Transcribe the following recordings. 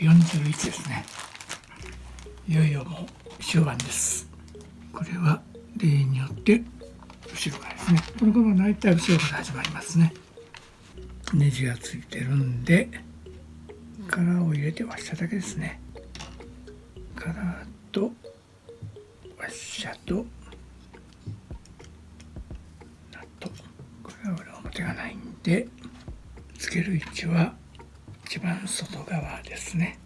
41ですね。いよいよもう終盤です。これは例によって後ろからですね。この頃は大体後ろから始まりますね。ネジがついてるんでカラーを入れてワッシャーだけですね。カラーとワッシャーとナット、これは裏表がないんでつける位置は一番外側ですね。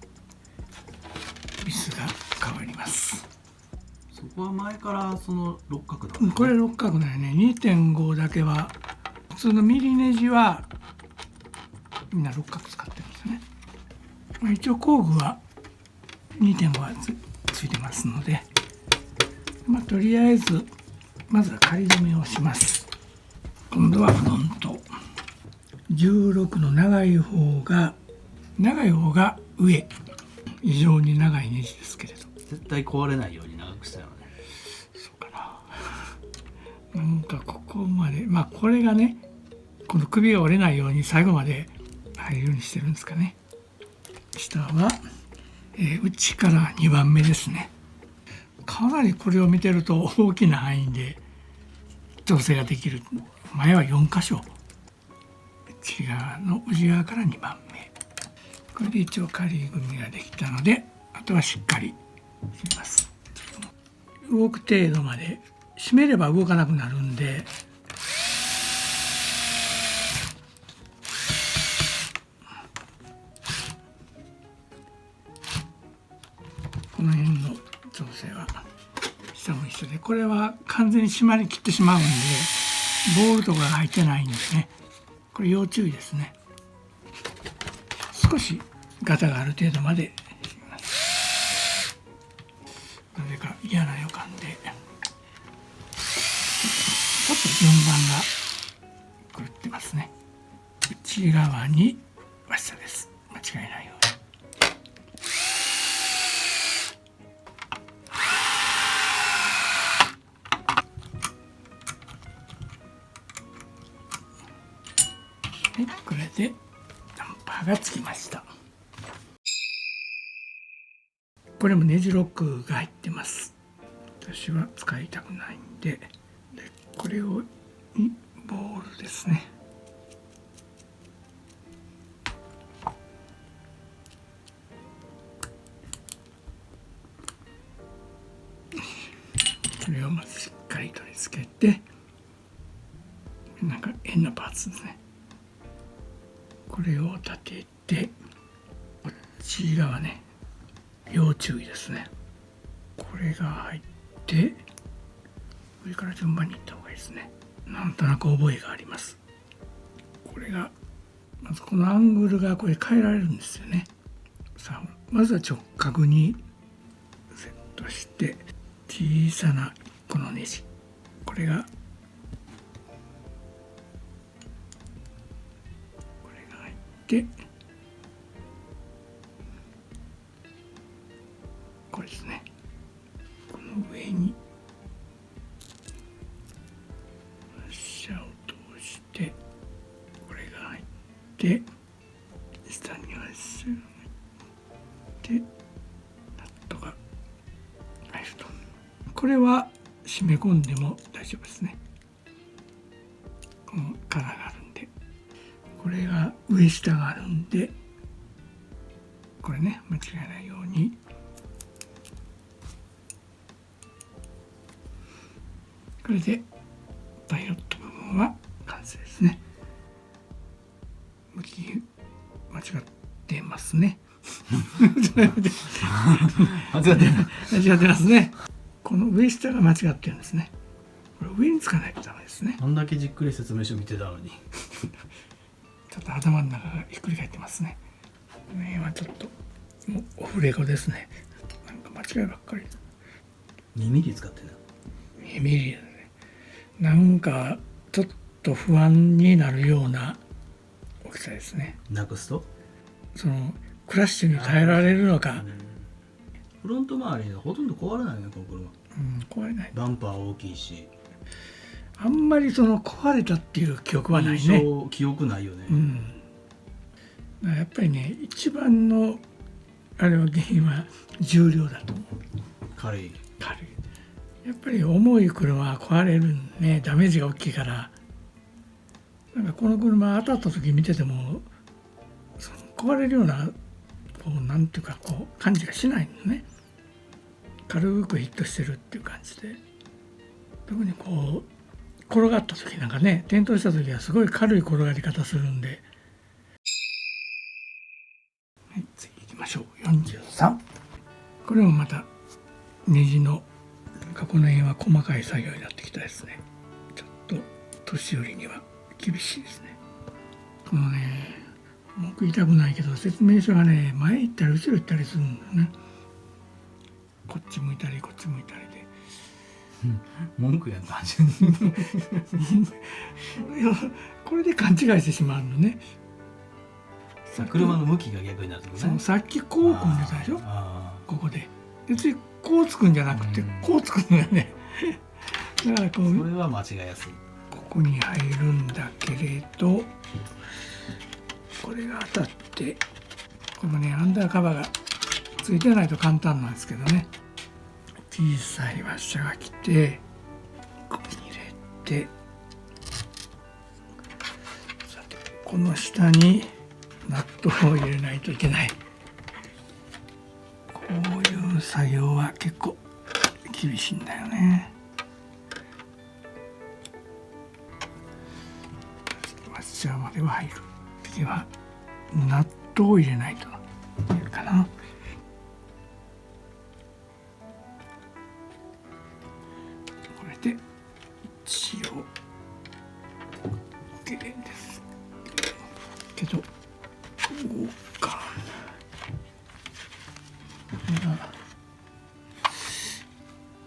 ビスが変わります。そこは前からその六角なんですね。これ六角だよね。 2.5 だけは普通のミリネジはみんな六角使ってるんですね。一応工具は 2.5 はついてますので、とりあえずまずは仮止めをします。今度はフロント16の長い方が上、異常に長いネジですけれど、絶対壊れないように長くしたよね。そうかな。なんかここまでこれがね、この首が折れないように最後まで入るようにしてるんですかね。下は、内から2番目ですね。かなりこれを見てると大きな範囲で調整ができる。前は4箇所、内側から2番目。これで一応仮組みができたので、あとはしっかりします。動く程度まで締めれば動かなくなるんで、この辺の調整は下も一緒で、これは完全に締まりきってしまうんでボールとかが入ってないんでね、これ要注意ですね。少しガタがある程度まで締めます。なぜか嫌な予感でちょっと順番が狂ってますね。内側にワッシャーです。間違いないように。これでダンパーがつきました。これもネジロックが入ってます。私は使いたくないんで、これをボールですね。これをまずしっかり取り付けて、なんか変なパーツですね。これを立てて、こっち側ね、要注意ですね。これが入って上から順番にいった方がいいですね。なんとなく覚えがあります。これがまずこのアングルがこれ変えられるんですよね。さあまずは直角にセットして、小さな1個のネジ、これが入ってこれですね。この上にワッシャーを通して、これが入って下にワッシャーが入ってナットが入ると。これは締め込んでも大丈夫ですね。このカラーがあるんで、これが上下があるんで、これね、間違えないようにこれでパイロット部分は完成ですね。向き間違ってますね。間違ってますね。この上下が間違ってるんですね。これ上につかないとダメですね。あんだけじっくり説明書見てたのにちょっと頭の中がひっくり返ってますね。この辺はちょっともうオフレコですね。なんか間違いばっかり。2ミリ使ってんだ。2ミリだね。なんかちょっと不安になるような大きさですね。なくすとそのクラッシュに耐えられるのか。フロント周りがほとんど壊れないね、この車。壊れない。バンパー大きいし、あんまりその壊れたっていう記憶はないね。記憶ないよね。だからやっぱりね、一番のあれは原因は重量だと思う。軽い。軽い。やっぱり重い車は壊れるね、ダメージが大きいから。なんかこの車当たった時見ててもその壊れるようなこうなんていうかこう感じがしないのね。軽くヒットしてるっていう感じで、特にこう転がった時なんかね、転倒した時はすごい軽い転がり方するんで。はい、次行きましょう。43。これもまたネジのこの辺は細かい作業になってきたですね。ちょっと年寄りには厳しいですね。このね、文句言いたくないけど説明書がね、前行ったり後ろ行ったりするんだよね。こっち向いたりこっち向いたりで。文句やったんじこれで勘違いしてしまうのね。ゃ車の向きが逆になってくるね。さっきこう組んでたでしょ、ここで。次こうつくんじゃなくて、こうつくんだよね。だからこう、それは間違いやすい。ここに入るんだけれど、これが当たってこのねアンダーカバーがついてないと簡単なんですけどね、小さいワッシャーが来てここに入れて、さてこの下にナットを入れないといけない。こういう作業は結構厳しいんだよね。ワッシャーまでは入る。次はナットを入れないといるかな。これで一応 OK ですけど、こうか。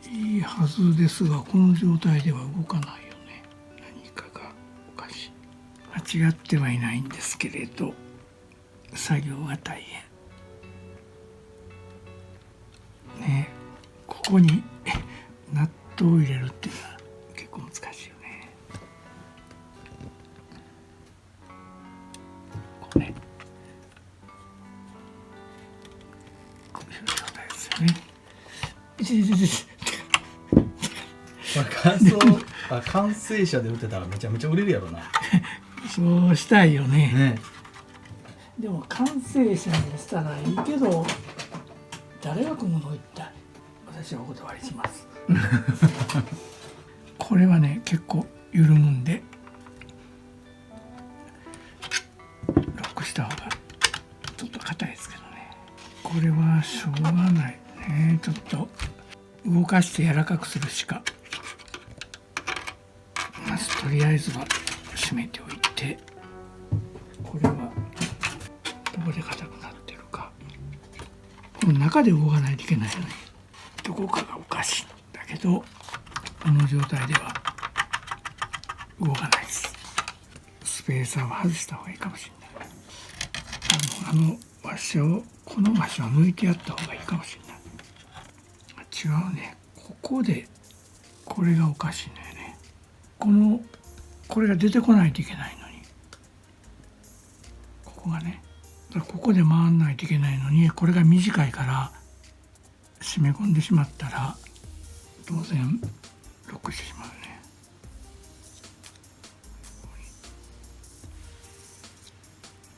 いいはずですが、この状態では動かないよね。何かがおかしい。間違ってはいないんですけれど、作業が大変ね。ここにナットを入れるっていうのは結構難しいよね。こうね、こういう状態ですよね。完成車で売ってたらめちゃめちゃ売れるやろな。そうしたいよね。ね。でも完成車にしたらいいけど、誰が組むの言ったら私はお断りしますこれはね結構緩むんでロックした方がちょっと硬いですけどね。これはしょうがないね。ちょっと動かして柔らかくするしか。まずとりあえずは締めておいて、これはどこで硬くなってるか、この中で動かないといけないよね。どこかがおかしいんだけど、この状態では動かないです。スペーサーを外した方がいいかもしれない。ワッシャーを、このワッシャーを抜いてやった方がいいかもしれない。違うね。ここでこれがおかしいんだよね。これが出てこないといけないのに、ここがね、だからここで回んないといけないのに、これが短いから締め込んでしまったら当然ロックしてしまうよね。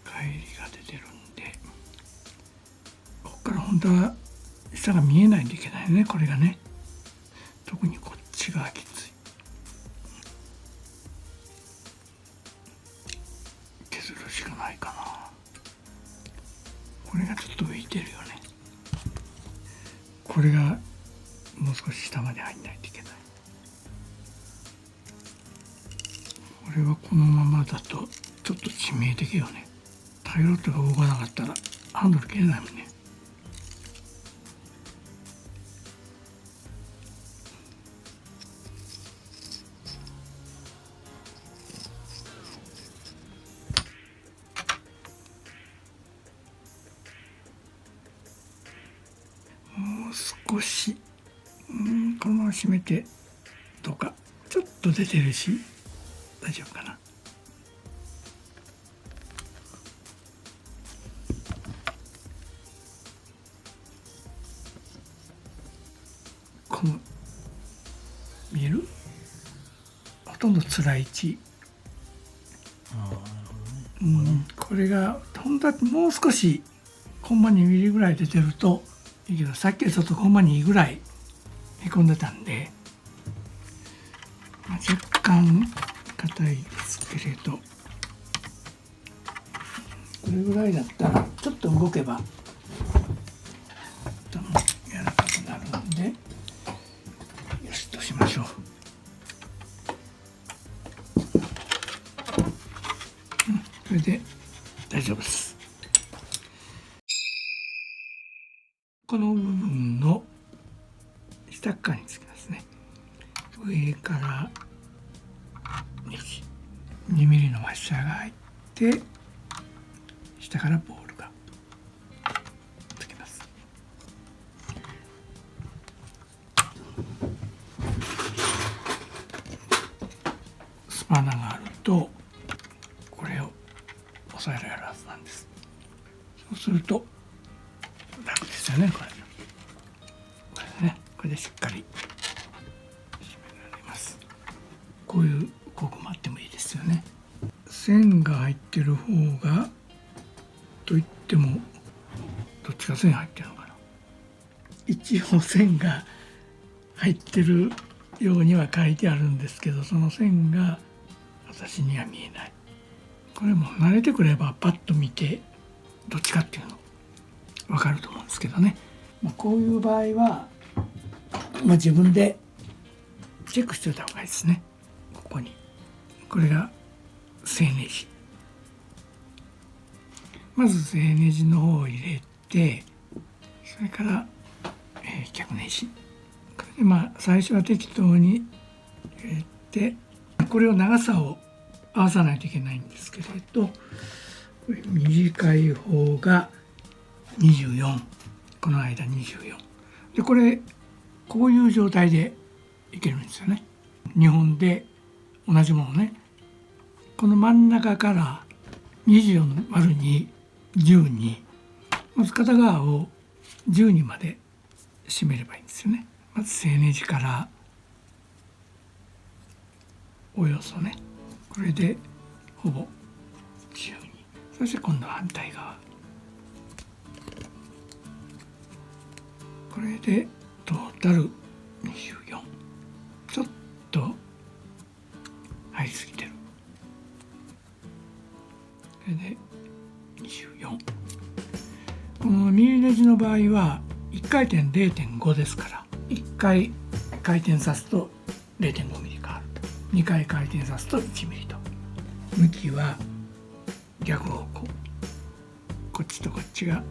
帰りが出てるんで、ここから本当は下が見えないといけないよね。これがね、特にこっちがきつい。削るしかないかな。これがちょっと浮いてるよね。これがもう少し下まで入んないといけない。これはこのままだとちょっと致命的よね。タイロットが動かなかったらハンドル切れないもんね。もう少し、このまま締めてどうか。ちょっと出てるし大丈夫かな。つらい位置、ああ、なるほどね。これが本当はもう少しコンマ2ミリぐらいで出るといいけど、さっきはちょっとコンマ2ぐらいへこんでたんで、若干硬いですけれど、これぐらいだったらちょっと動けば柔らかくなるんで、よしとしましょう。それで大丈夫です。この部分の下側につきますね。上から2ミリのワッシャーが入って、下からボールがつきます。スパナがあるとこれを押さえられるはずなんです。そうすると楽ですよね。これね、これでしっかり締められます。こういう工具もあってもいいですよね。線が入ってる方がといっても、どっちが線入ってるのかな。一応線が入ってるようには書いてあるんですけど、その線が私には見えない。これも慣れてくればパッと見てどっちかっていうの分かると思うんですけどね。こういう場合は、自分でチェックしておいた方がいいですね。ここにこれが正ネジ。まず正ネジの方を入れて、それから、逆ネジ。これで最初は適当に入れて、これを長さを合わさないといけないんですけれど、これ短い方が24、この間24で、これこういう状態でいけるんですよね。2本で同じものね。この真ん中から24割る2、12、まず片側を12まで締めればいいんですよね。まず正ネジからおよそね、これでほぼ12、そして今度は反対側、これでトータル24。ちょっと入りすぎてる。これで24。このミリネジの場合は1回転 0.5 ですから、1回回転さすと 0.5 ミリ変わると、2回回転さすと1ミリと。向きは逆方向、こっちとこっちが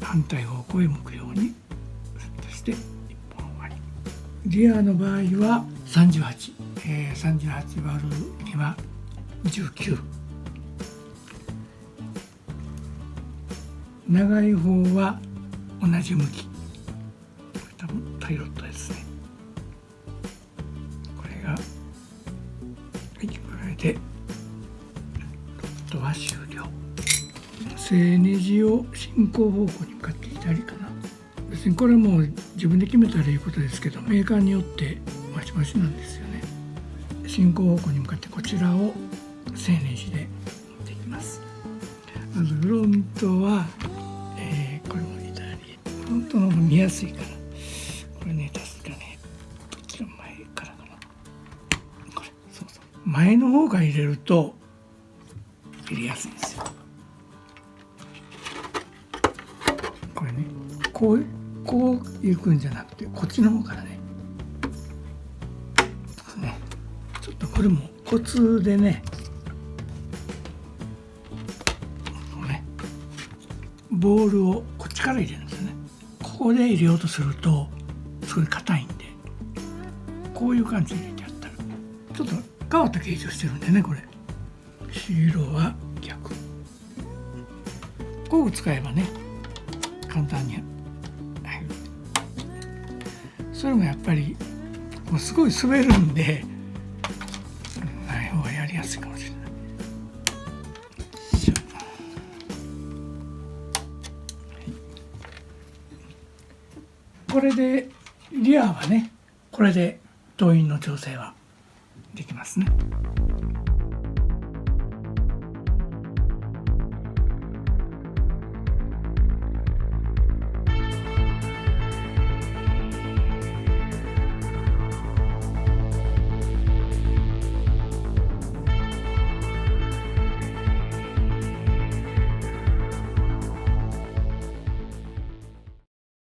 反対方向へ向くようにセットして1本終わり。リアの場合は38、38割る2は19。長い方は同じ向き。これ多分パイロットですね。これが、はい、これでロットは終了。正ネジを進行方向に向かって左かな。別にこれも自分で決めたらいいことですけど、メーカーによってまちまちなんですよね。進行方向に向かってこちらを正ネジで持っていきます。まずフロントは、これも左。フロントの方が見やすいから、これね、確かね、どっちが前からかな。これ、そうそう。前の方が入れると入れやすいんですよ。これね、こう行くんじゃなくて、こっちの方からね。ちょっとこれもコツでね、ボールをこっちから入れるんですよね。ここで入れようとするとすごい硬いんで、こういう感じで入れてやったらちょっと変わった形状してるんでね。これ白は逆。工具使えばね簡単に入る。それもやっぱりもうすごい滑るんで、ない方がやりやすいかもしれない。これでリアはね、これで動員の調整はできますね。